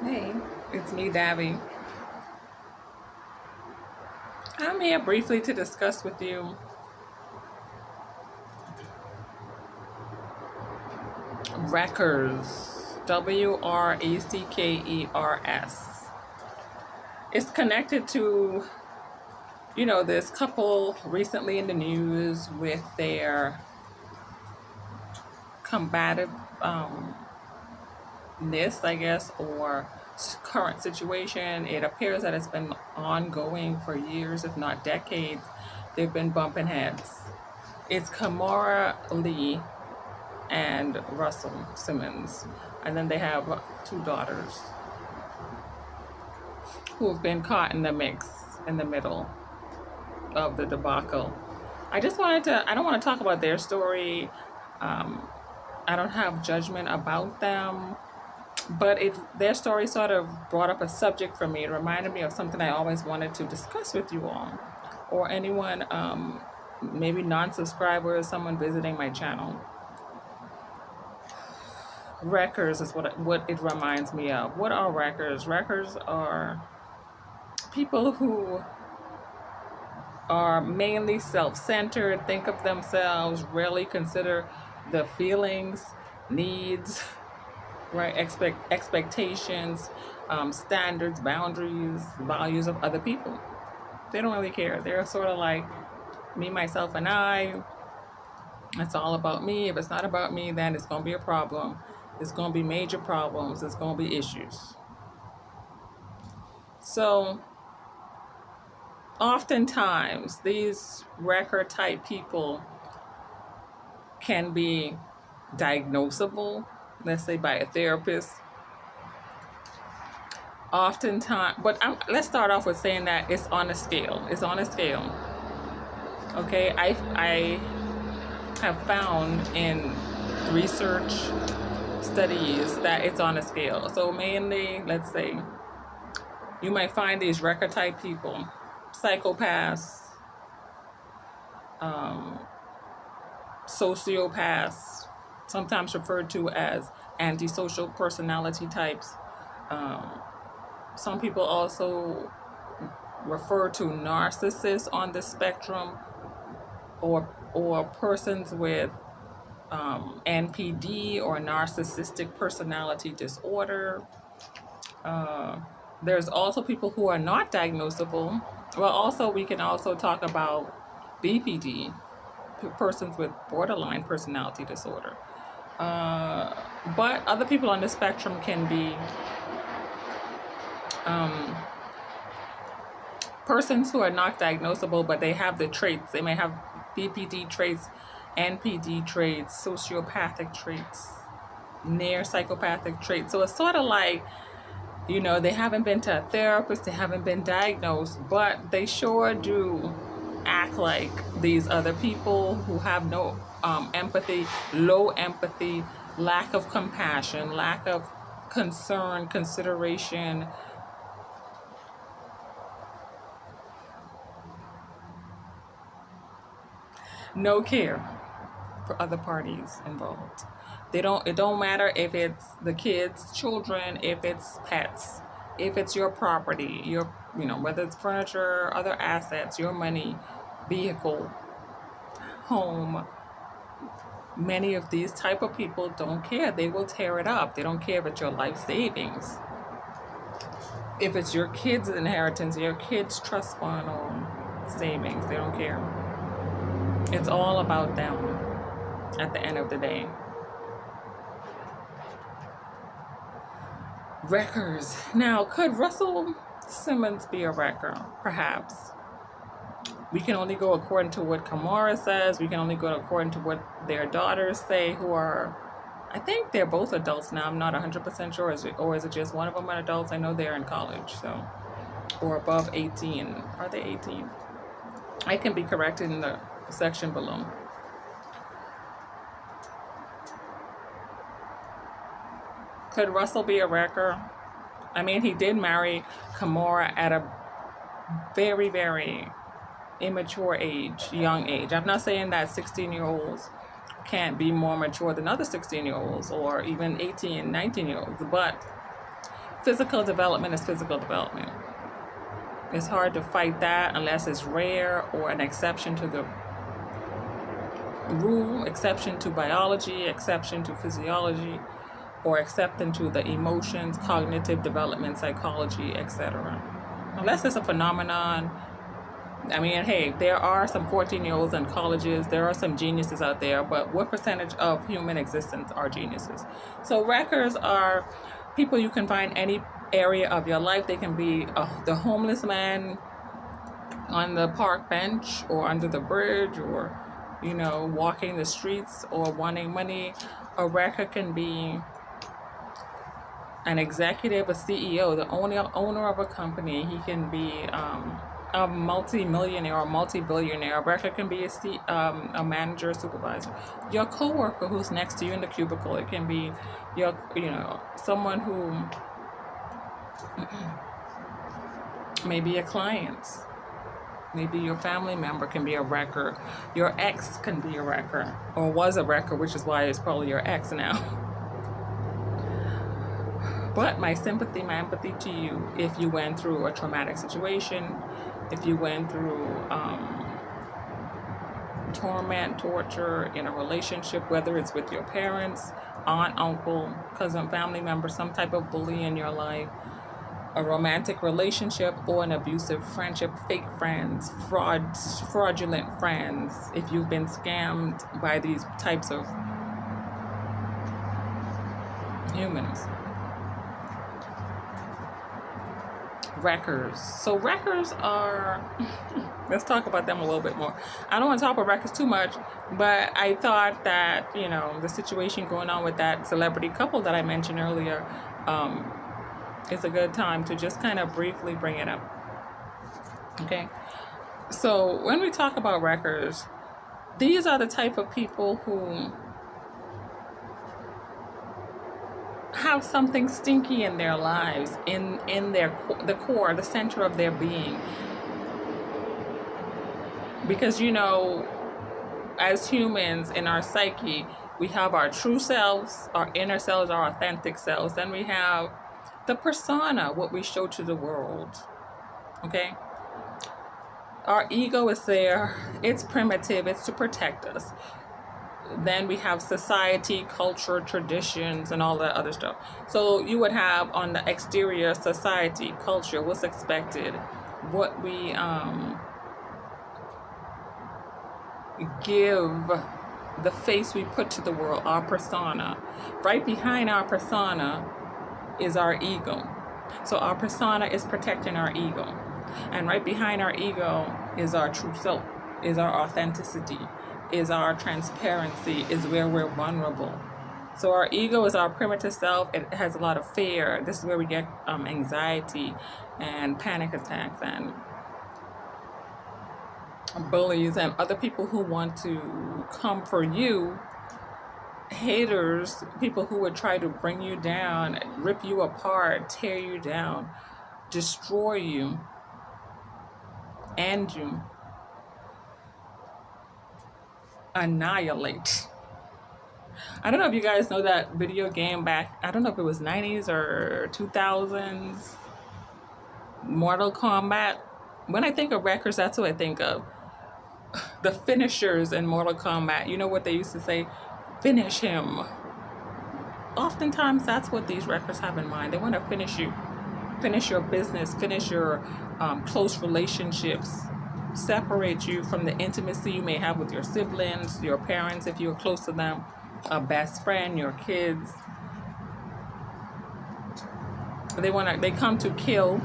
Hey, it's me, Davvy. I'm here briefly to discuss with you Wreckers. Wreckers. It's connected to, this couple recently in the news with their combativeness, I guess, or current situation. It appears that it's been ongoing for years, if not decades. They've been bumping heads. It's Kimora Lee and Russell Simmons. And then they have two daughters who have been caught in the mix in the middle of the debacle. I don't want to talk about their story. I don't have judgment about them, but their story sort of brought up a subject for me. It reminded me of something I always wanted to discuss with you all, or anyone, maybe non-subscribers, someone visiting my channel. Wreckers is what it reminds me of. What are wreckers? Wreckers are people who are mainly self-centered, think of themselves, rarely consider the feelings, needs, right, expectations, standards, boundaries, values of other people. They don't really care. They're sort of like me, myself, and I. It's all about me. If it's not about me, then it's going to be a problem. It's going to be major problems. It's going to be issues. So, oftentimes, these wrecker type people can be diagnosable, let's say by a therapist. Oftentimes, but let's start off with saying that it's on a scale. It's on a scale. Okay, I have found in research studies that it's on a scale. So mainly, let's say, you might find these wrecker type people, psychopaths, sociopaths, sometimes referred to as antisocial personality types. Some people also refer to narcissists on the spectrum, or persons with NPD or narcissistic personality disorder. There's also people who are not diagnosable. Well, also we can also talk about BPD, persons with borderline personality disorder. But other people on the spectrum can be persons who are not diagnosable, but they have the traits. They may have BPD traits, NPD traits, sociopathic traits, near psychopathic traits. So it's sort of like, they haven't been to a therapist, they haven't been diagnosed, but they sure do act like these other people who have no empathy, low empathy, lack of compassion, lack of concern, consideration. No care for other parties involved. It don't matter if it's the kids, children, if it's pets, if it's your property, whether it's furniture, other assets, your money, vehicle, home. Many of these type of people don't care. They will tear it up. They don't care if it's your life savings, if it's your kids' inheritance, your kids' trust fund or savings. They don't care. It's all about them at the end of the day. Wreckers. Now, could Russell Simmons be a wrecker? Perhaps. We can only go according to what Kimora says. We can only go according to what their daughters say, who are, I think they're both adults now. I'm not 100% sure. Or is it just one of them are adults? I know they're in college, so, or above 18. Are they 18? I can be corrected in the section below. Could Russell be a wrecker? I mean, he did marry Kimora at a very, very immature age, young age. I'm not saying that 16-year-olds can't be more mature than other 16-year-olds or even 18, 19-year-olds, but Physical development is physical development. It's hard to fight that unless it's rare or an exception to the rule, exception to biology, exception to physiology, or exception to the emotions, cognitive development, psychology, etc. Unless it's a phenomenon. I mean, hey, there are some 14-year-olds in colleges, there are some geniuses out there, but what percentage of human existence are geniuses? So wreckers are people you can find any area of your life. They can be the homeless man on the park bench or under the bridge, or walking the streets or wanting money. A wrecker can be an executive, a CEO, the owner of a company. He can be a multi-millionaire or multi-billionaire. A wrecker can be a manager, supervisor. Your coworker who's next to you in the cubicle. It can be someone who maybe a client. Maybe your family member can be a wrecker. Your ex can be a wrecker, or was a wrecker, which is why it's probably your ex now. But my sympathy, my empathy to you if you went through a traumatic situation, if you went through torment, torture in a relationship, whether it's with your parents, aunt, uncle, cousin, family member, some type of bully in your life, a romantic relationship, or an abusive friendship, fake friends, fraudulent friends, if you've been scammed by these types of humans. Wreckers. So wreckers are, let's talk about them a little bit more. I don't want to talk about wreckers too much, but I thought that, the situation going on with that celebrity couple that I mentioned earlier, it's a good time to just kind of briefly bring it up. Okay? So when we talk about wreckers, these are the type of people who have something stinky in their lives, in the core, the center of their being. Because, as humans in our psyche, we have our true selves, our inner selves, our authentic selves. Then we have the persona, what we show to the world. Okay? Our ego is there. It's primitive. It's to protect us. Then we have society, culture, traditions, and all that other stuff. So you would have on the exterior society, culture, what's expected, what we give, the face we put to the world, our persona. Right behind our persona is our ego. So our persona is protecting our ego. And right behind our ego is our true self, is our authenticity, is our transparency, is where we're vulnerable. So our ego is our primitive self. It has a lot of fear. This is where we get anxiety and panic attacks and bullies and other people who want to come for you. Haters, people who would try to bring you down, rip you apart, tear you down, destroy you, end you, annihilate. I don't know if you guys know that video game back, I don't know if it was 90s or 2000s, Mortal Kombat. When I think of wreckers, that's what I think of. The finishers in Mortal Kombat. You know what they used to say? Finish him. Oftentimes, that's what these wreckers have in mind. They want to finish you. Finish your business. Finish your close relationships. Separate you from the intimacy you may have with your siblings, your parents, if you're close to them, a best friend, your kids. They come to kill.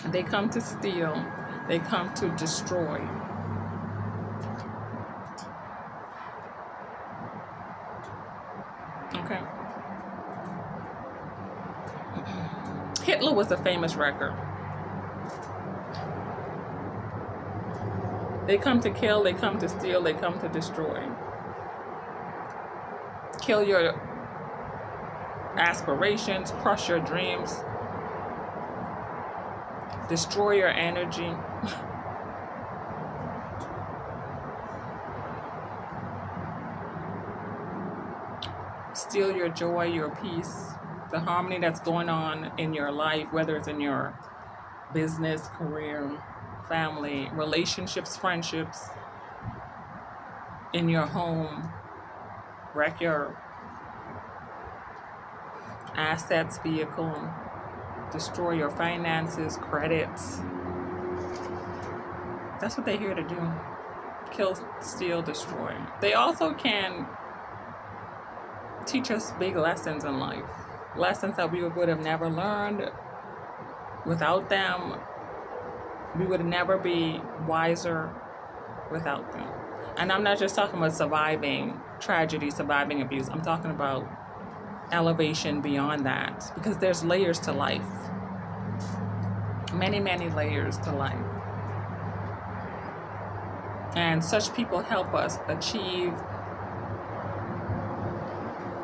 They come to steal. They come to destroy. Okay. Hitler was a famous wrecker. They come to kill, they come to steal, they come to destroy. Kill your aspirations, crush your dreams, destroy your energy. Steal your joy, your peace, the harmony that's going on in your life, whether it's in your business, career, family, relationships, friendships, in your home, wreck your assets, vehicle, destroy your finances, credits. That's what they're here to do. Kill, steal, destroy. They also can teach us big lessons in life. Lessons that we would have never learned without them. We would never be wiser without them. And I'm not just talking about surviving tragedy, surviving abuse. I'm talking about elevation beyond that. Because there's layers to life. Many, many layers to life. And such people help us achieve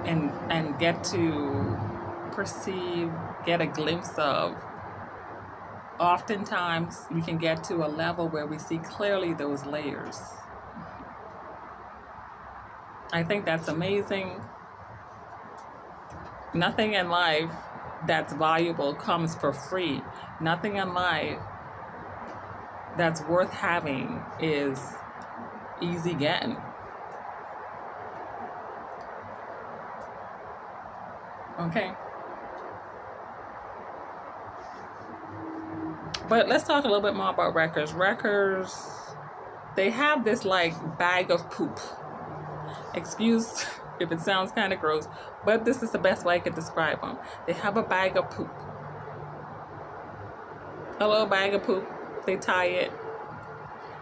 and get to perceive, get a glimpse of. Oftentimes, we can get to a level where we see clearly those layers. I think that's amazing. Nothing in life that's valuable comes for free. Nothing in life that's worth having is easy getting. Okay? But let's talk a little bit more about wreckers. Wreckers, they have this like bag of poop. Excuse if it sounds kind of gross, but this is the best way I could describe them. They have a bag of poop. A little bag of poop. They tie it.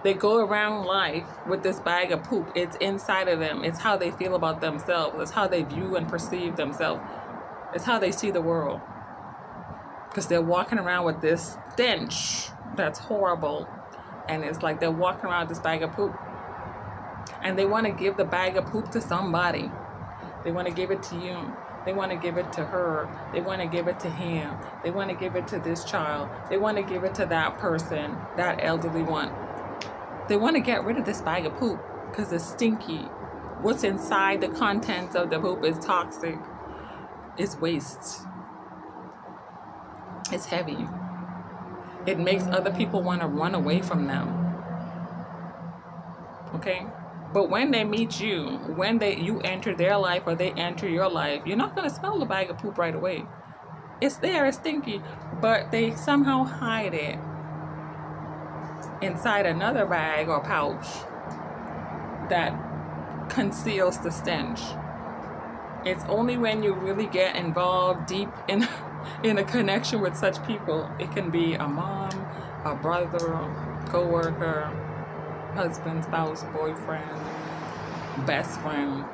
They go around life with this bag of poop. It's inside of them. It's how they feel about themselves. It's how they view and perceive themselves. It's how they see the world. Because they're walking around with this stench that's horrible. And it's like they're walking around with this bag of poop. And they want to give the bag of poop to somebody. They want to give it to you. They want to give it to her. They want to give it to him. They want to give it to this child. They want to give it to that person, that elderly one. They want to get rid of this bag of poop because it's stinky. What's inside the contents of the poop is toxic. It's waste. It's heavy. It makes other people want to run away from them. Okay? But when they meet you, when you enter their life or they enter your life, you're not going to smell the bag of poop right away. It's there, it's stinky, but they somehow hide it inside another bag or pouch that conceals the stench. It's only when you really get involved deep in a connection with such people, it can be a mom, a brother, co-worker, husband, spouse, boyfriend, best friend,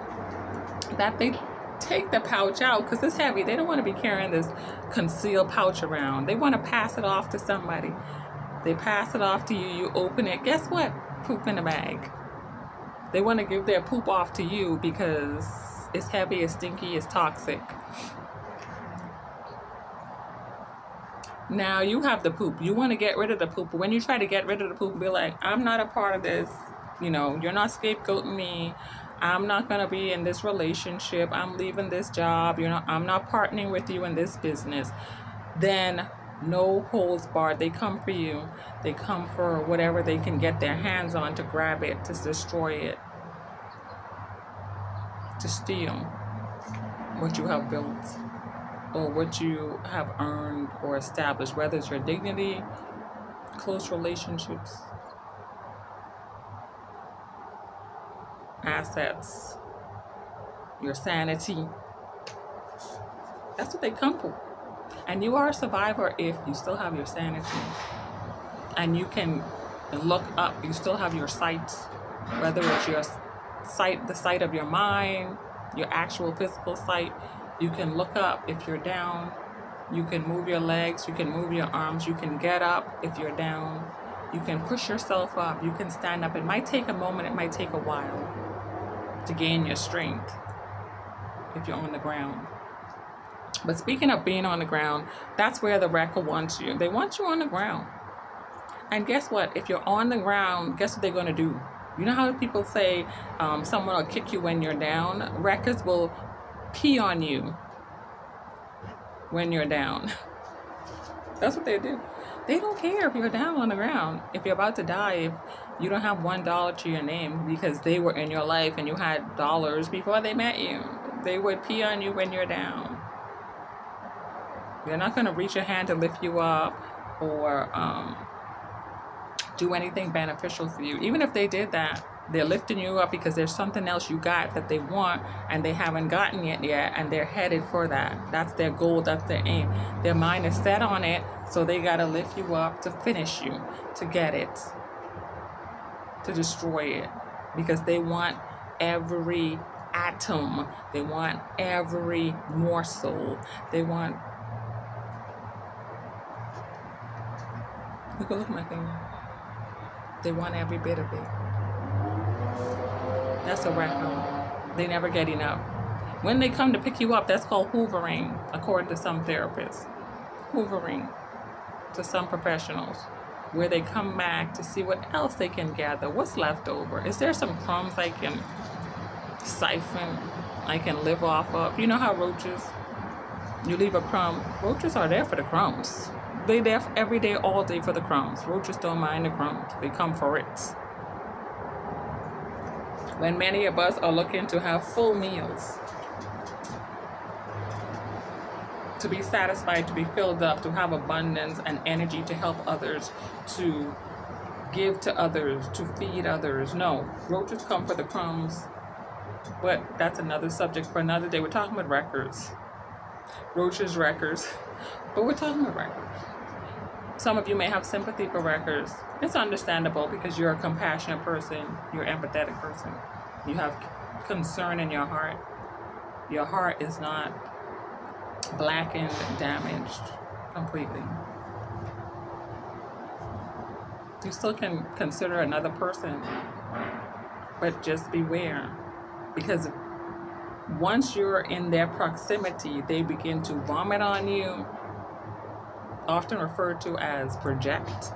that they take the pouch out because it's heavy. They don't want to be carrying this concealed pouch around. They want to pass it off to somebody. They pass it off to you. You open it. Guess what? Poop in the bag. They want to give their poop off to you because it's heavy, it's stinky, it's toxic. Now you have the poop. You want to get rid of the poop. But when you try to get rid of the poop, be like, I'm not a part of this. You know, you're not scapegoating me. I'm not going to be in this relationship. I'm leaving this job. I'm not partnering with you in this business. Then no holds barred. They come for you. They come for whatever they can get their hands on to grab it, to destroy it, to steal what you have built or what you have earned or established, whether it's your dignity, close relationships, assets, your sanity. That's what they come for. And you are a survivor if you still have your sanity. And you can look up, you still have your sight, whether it's your sight, the sight of your mind, your actual physical sight. You can look up if you're down. You can move your legs, you can move your arms, you can get up if you're down. You can push yourself up, you can stand up. It might take a moment, it might take a while to gain your strength if you're on the ground. But speaking of being on the ground, that's where the wrecker wants you. They want you on the ground. And guess what? If you're on the ground, guess what they're going to do? You know how people say someone will kick you when you're down? Wreckers will pee on you when you're down. That's what they do. They don't care if you're down on the ground. If you're about to die, if you don't have $1 to your name because they were in your life and you had dollars before they met you, they would pee on you when you're down. They're not going to reach a hand to lift you up or do anything beneficial for you. Even if they did that, they're lifting you up because there's something else you got that they want and they haven't gotten it yet, and they're headed for that. That's their goal, that's their aim. Their mind is set on it, so they got to lift you up to finish you, to get it, to destroy it, because they want every atom, they want every morsel, they want... Look at my finger. They want every bit of it. That's a record. They never get enough. When they come to pick you up, that's called hoovering, according to some therapists. Hoovering to some professionals, where they come back to see what else they can gather, what's left over. Is there some crumbs I can siphon, I can live off of? You know how roaches, you leave a crumb. Roaches are there for the crumbs. They're there every day, all day for the crumbs. Roaches don't mind the crumbs. They come for it. When many of us are looking to have full meals, to be satisfied, to be filled up, to have abundance and energy to help others, to give to others, to feed others. No, roaches come for the crumbs. But that's another subject for another day. We're talking about records. Roaches, records. But we're talking about records. Some of you may have sympathy for records. It's understandable because you're a compassionate person. You're an empathetic person. You have concern in your heart. Your heart is not blackened, damaged completely. You still can consider another person, but just beware, because once you're in their proximity, they begin to vomit on you, often referred to as projections.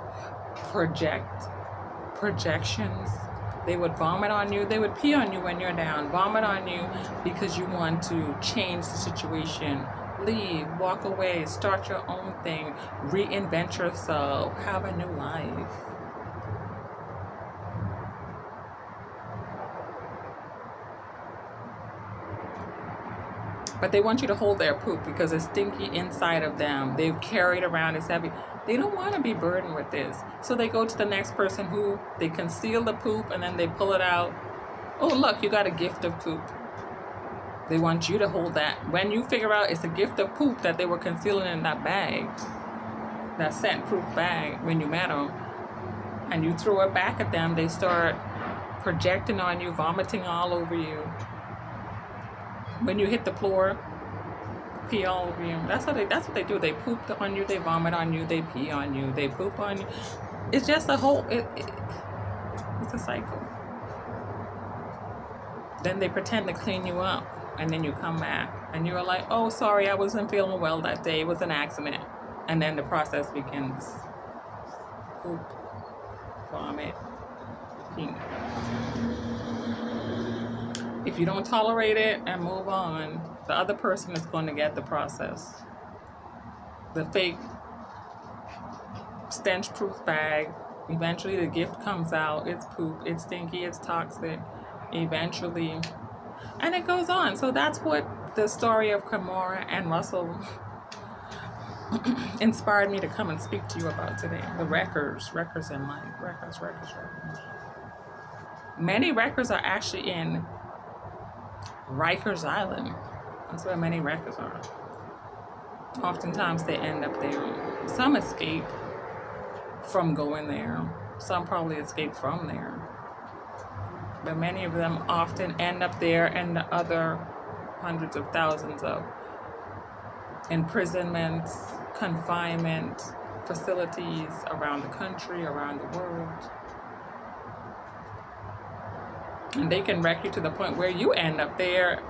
They would vomit on you. They would pee on you when you're down, vomit on you because you want to change the situation, leave, walk away, start your own thing, reinvent yourself, have a new life. But they want you to hold their poop because it's stinky inside of them. They've carried around, it's heavy. They don't want to be burdened with this. So they go to the next person who they conceal the poop and then they pull it out. Oh, look, you got a gift of poop. They want you to hold that. When you figure out it's a gift of poop that they were concealing in that bag, that scent-proof bag when you met them, and you throw it back at them, they start projecting on you, vomiting all over you. When you hit the floor, pee all over you. That's what they do. They poop on you, they vomit on you, they pee on you, they poop on you. It's just a whole, it's a cycle. Then they pretend to clean you up, and then you come back, and you're like, oh, sorry, I wasn't feeling well that day. It was an accident. And then the process begins. Poop, vomit, pee. If you don't tolerate it and move on, the other person is going to get the process. The fake stench-proof bag, eventually the gift comes out, it's poop, it's stinky, it's toxic, eventually, and it goes on. So that's what the story of Kimora and Russell inspired me to come and speak to you about today. The records in life, records. Many records are actually in Rikers Island. That's where many records are. Oftentimes they end up there. Some escape from going there. Some probably escape from there. But many of them often end up there, and the other hundreds of thousands of imprisonments, confinement facilities around the country, around the world. And they can wreck you to the point where you end up there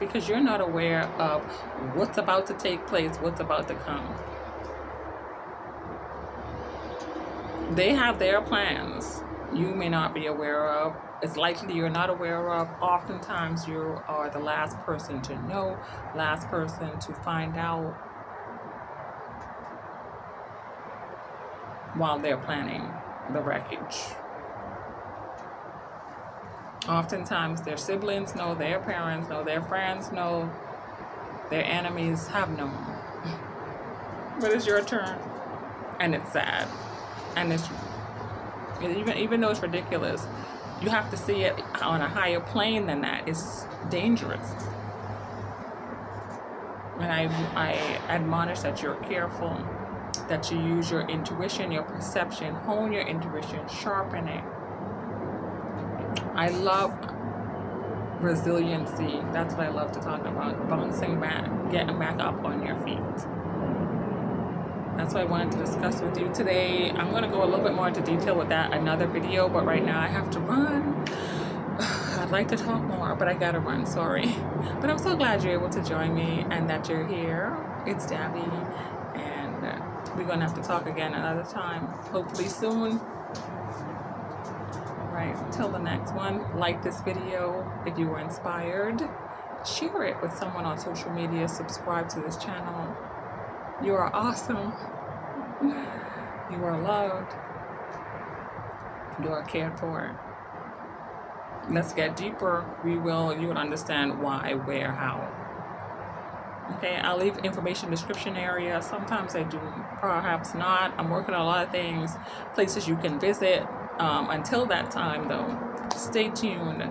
because you're not aware of what's about to take place, what's about to come. They have their plans you may not be aware of. It's likely you're not aware of. Oftentimes you are the last person to know, last person to find out while they're planning the wreckage. Oftentimes their siblings know, their parents know, their friends know, their enemies have known. But it's your turn. And it's sad. And it's, even though it's ridiculous, you have to see it on a higher plane than that. It's dangerous. And I admonish that you're careful, that you use your intuition, your perception, hone your intuition, sharpen it. I love resiliency. That's what I love to talk about. Bouncing back, getting back up on your feet. That's what I wanted to discuss with you today. I'm going to go a little bit more into detail with that another video, but right now I have to run. I'd like to talk more, but I gotta run, sorry. But I'm so glad you're able to join me and that you're here. It's Davvy, and we're going to have to talk again another time, hopefully soon. Right, till the next one, like this video if you were inspired. Share it with someone on social media. Subscribe to this channel. You are awesome. You are loved. You are cared for. Let's get deeper. You will understand why, where, how. Okay, I'll leave information in the description area. Sometimes I do, perhaps not. I'm working on a lot of things, places you can visit. Until that time, though, stay tuned.